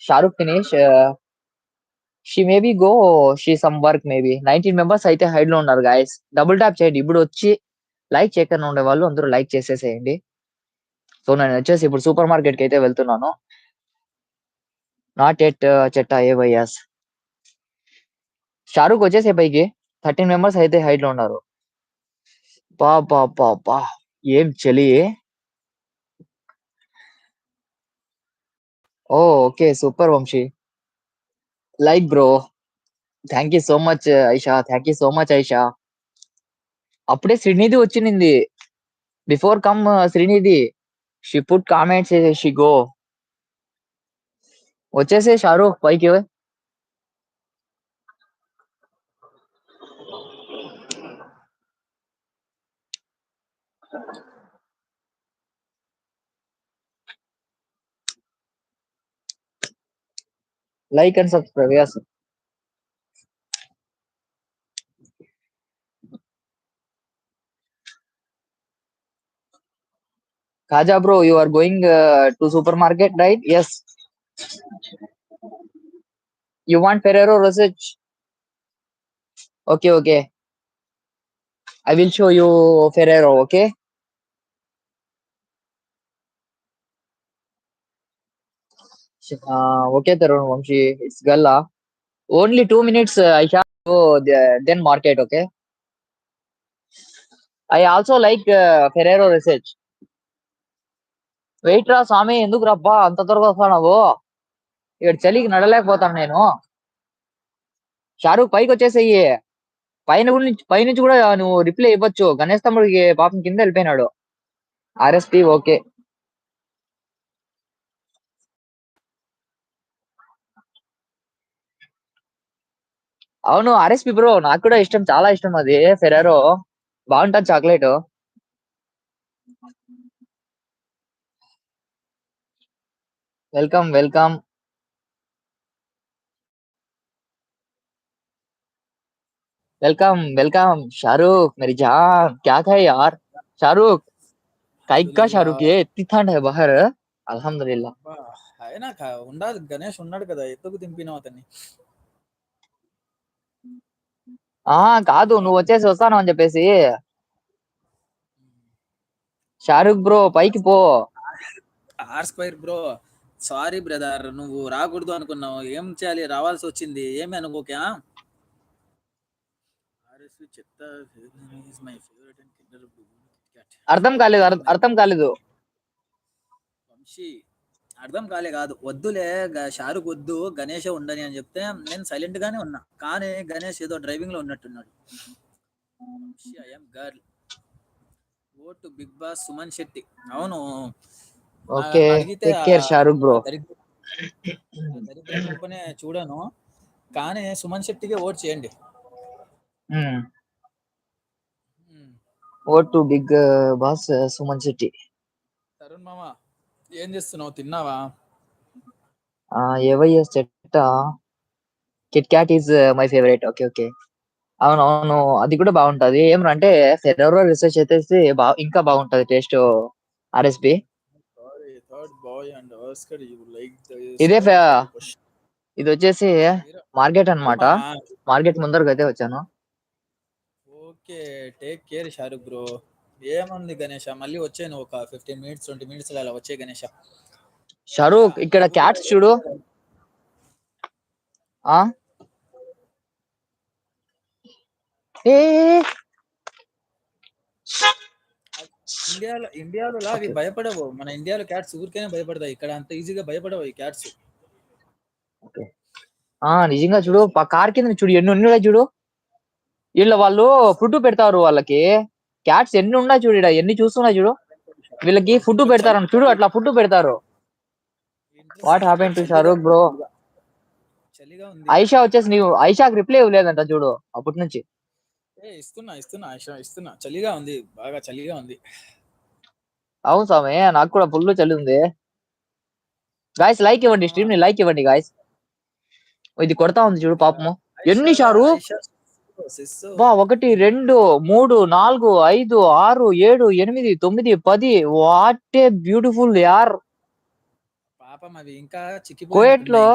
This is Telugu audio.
Shahrukh finish she maybe go she some work maybe 19 members అయితే హైడ్ లో ఉన్నారు గాయస్. డబుల్ ట్యాప్ చేయండి ఇప్పుడు వచ్చి లైక్ చేయకుండా ఉండే వాళ్ళు అందరూ లైక్ చేసేసేయండి. సో నేను వచ్చేసి ఇప్పుడు సూపర్ మార్కెట్ కి అయితే వెళ్తున్నాను. నాట్ ఎట్ చెట్టా ఏ వైఎస్ షారుఖ్ వచ్చేసే పైకి 13 మెంబర్స్ అయితే హైడ్ లో ఉన్నారు. పా పా పా పా ఏం చలి. ఓ okay super Vamsi. Like bro. Thank you so much Ayesha. Thank you so much Ayesha. అప్పుడే శ్రీనిధి వచ్చింది. Before come Srinidhi she put comments she go. వచ్చేసే షారూక్ పైకి. Like and subscribe. yes Khaja bro, you are going to supermarket, right? Yes. You want Ferrero Rocher? Okay, okay. I will show you Ferrero, okay? Okay, Tarun Vamshi. It's Galla. Only 2 minutes. I shall go then market, okay? I also like Ferrero Rocher. Wait రా స్వామి, ఎందుకు రబ్బా అంత త్వరగా వస్తున్నావు? ఇక్కడ చలికి నడలేకపోతాను నేను. షారూక్ పైకి వచ్చేసేయి. పైనుంచి కూడా నువ్వు రిప్లై ఇవ్వచ్చు. గణేష్ తమ్ముడికి పాపం కింద వెళ్ళిపోయినాడు. RSP okay. అవును ఆర్ఎస్పి బ్రో, నాకు కూడా ఇష్టం, చాలా ఇష్టం అది ఫెరారో. బాగుంటది chocolate. Welcome welcome welcome welcome Shahrukh मेरी जान क्या था यार. शाहरुख काइक का शाहरुख ये इतनी ठंड है बाहर. अल्हम्दुलिल्लाह. అయినా ఉండాలి, గణేష్ ఉన్నాడు కదా, ఎందుకు దింపినావు అతన్ని? కాదు నువ్వు వచ్చేసి వస్తాను అని చెప్పేసి. షారుఖ్ బ్రో పైకి పో. R² బ్రో, సారీ బ్రదర్, నువ్వు రాకూడదు అనుకున్నావు, ఏం చేయాలి, రావాల్సి వచ్చింది, ఏమి అనుకోకే. అర్థం కాలేదు, అర్థం కాలేదు వంశీ. అర్థం కాదు, వద్దులే షారుఖ్ వద్దు, గణేష్ ఉండని అని చెప్తే నేను సైలెంట్ గానే ఉన్నా, కానీ గణేష్ ఏదో డ్రైవింగ్ లో ఉన్నట్టున్నాడు. Vamsi I'm girl, vote Bigg Boss Suman Shetty. అవును, ఓకే అడిగితే టేక్ కేర్ షారుఖ్ బ్రో. దరిద్ర కొంపనే చూడను, కానీ సుమన్ శెట్టికే ఓట్ చేయండి. Vote Bigg Boss Suman Shetty. Tarun మామ ఏం చేస్తున్నావు, తిన్నావా? ఏవైఎస్ చెట్ట KitKat is my favourite. Okay okay. అవునవును, అది కూడా బాగుంటది. ఏమంటే ఫెరరో రీసెర్చ్ అయితే ఇంకా బాగుంటది టేస్ట్. ఆర్ఎస్పి ఇదే ఇది వచ్చేసి మార్కెట్ అన్నమాట. మార్కెట్ ముందరకు అయితే వచ్చాను. Okay take care Shahrukh bro. ఏముంది గణేష, మళ్ళీ వచ్చాను ఒక 15 మినిట్స్ 20 మినిట్స్ అలా వచ్చే గణేష. షారుఖ్ ఇక్కడ క్యాట్స్ చూడు. ఇండియాలో అవి భయపడవు, మన ఇండియాలో క్యాట్స్ ఊరికైనా భయపడతాయి, ఇక్కడ అంత ఈజీగా భయపడవు ఈ క్యాట్స్. నిజంగా చూడు, కార్ కింద చూడు ఎన్ని ఉన్నాయి చూడు. వీళ్ళ వాళ్ళు ఫుడ్ పెడతారు వాళ్ళకి. క్యాట్స్ ఎన్ని ఉన్నాయి చూడు, ఇక్కడ ఎన్ని చూస్తున్నా చూడు. వీళ్ళకి ఫుడ్ పెడతారు చూడు, అట్లా ఫుడ్ పెడతారు. What happen to Shahrukh bro? Aisha వచ్చేసి నీవు ఐషాకి రిప్లై ఇవ్వలేదంట చూడు అప్పటి నుంచి. ఇస్తున్నా చలిగా ఉంది, బాగా చలిగా ఉంది. అవును స్వామి, నాకు కూడా ఫుల్ చలి ఉంది. గాయస్ లైక్ ఇవ్వండి, స్ట్రీమ్ ని లైక్ ఇవ్వండి గాయస్. ఇది కొడతా ఉంది చూడు పాపము. ఎన్ని షారు? 1 2 3 4 5 6 7 8 9 10. వాట్ ఏ బ్యూటిఫుల్ యార్. పాపం అవి ఇంకా కోయట్ లో